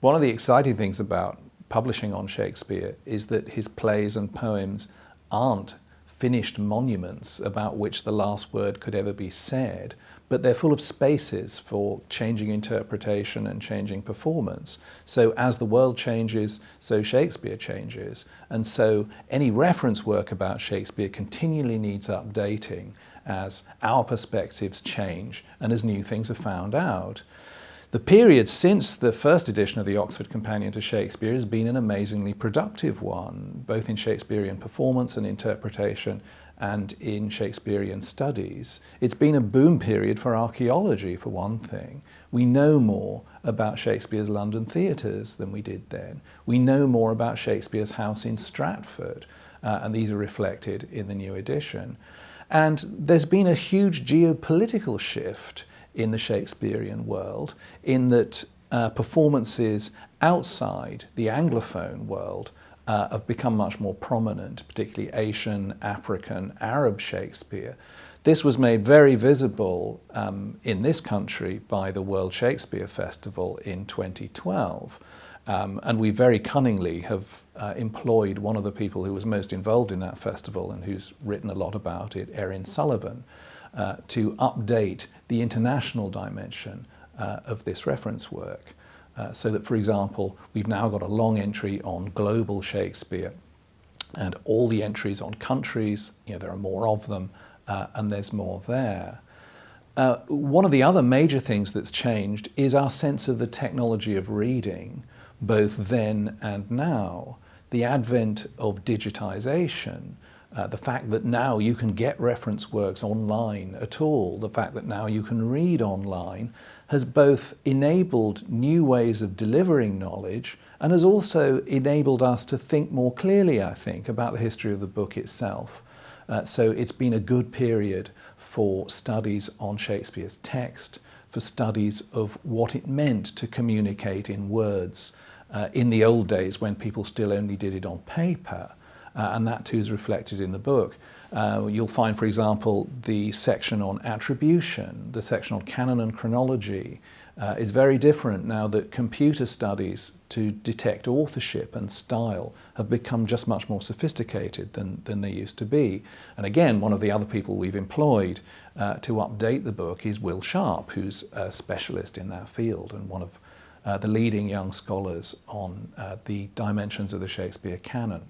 One of the exciting things about publishing on Shakespeare is that his plays and poems aren't finished monuments about which the last word could ever be said, but they're full of spaces for changing interpretation and changing performance. So as the world changes, so Shakespeare changes. And so any reference work about Shakespeare continually needs updating as our perspectives change and as new things are found out. The period since the first edition of the Oxford Companion to Shakespeare has been an amazingly productive one, both in Shakespearean performance and interpretation and in Shakespearean studies. It's been a boom period for archaeology, for one thing. We know more about Shakespeare's London theatres than we did then. We know more about Shakespeare's house in Stratford, and these are reflected in the new edition. And there's been a huge geopolitical shift in the Shakespearean world, in that performances outside the Anglophone world have become much more prominent, particularly Asian, African, Arab Shakespeare. This was made very visible in this country by the World Shakespeare Festival in 2012. And we very cunningly have employed one of the people who was most involved in that festival and who's written a lot about it, Erin Sullivan, to update the international dimension of this reference work. So that, for example, we've now got a long entry on global Shakespeare and all the entries on countries, there are more of them, and there's more there. One of the other major things that's changed is our sense of the technology of reading, both then and now. The advent of digitization, the fact that now you can get reference works online at all, the fact that now you can read online, has both enabled new ways of delivering knowledge and has also enabled us to think more clearly, I think, about the history of the book itself. So it's been a good period for studies on Shakespeare's text, for studies of what it meant to communicate in words in the old days when people still only did it on paper. And that too is reflected in the book. You'll find, for example, the section on attribution, the section on canon and chronology is very different now that computer studies to detect authorship and style have become just much more sophisticated than they used to be. And again, one of the other people we've employed to update the book is Will Sharp, who's a specialist in that field and one of the leading young scholars on the dimensions of the Shakespeare canon.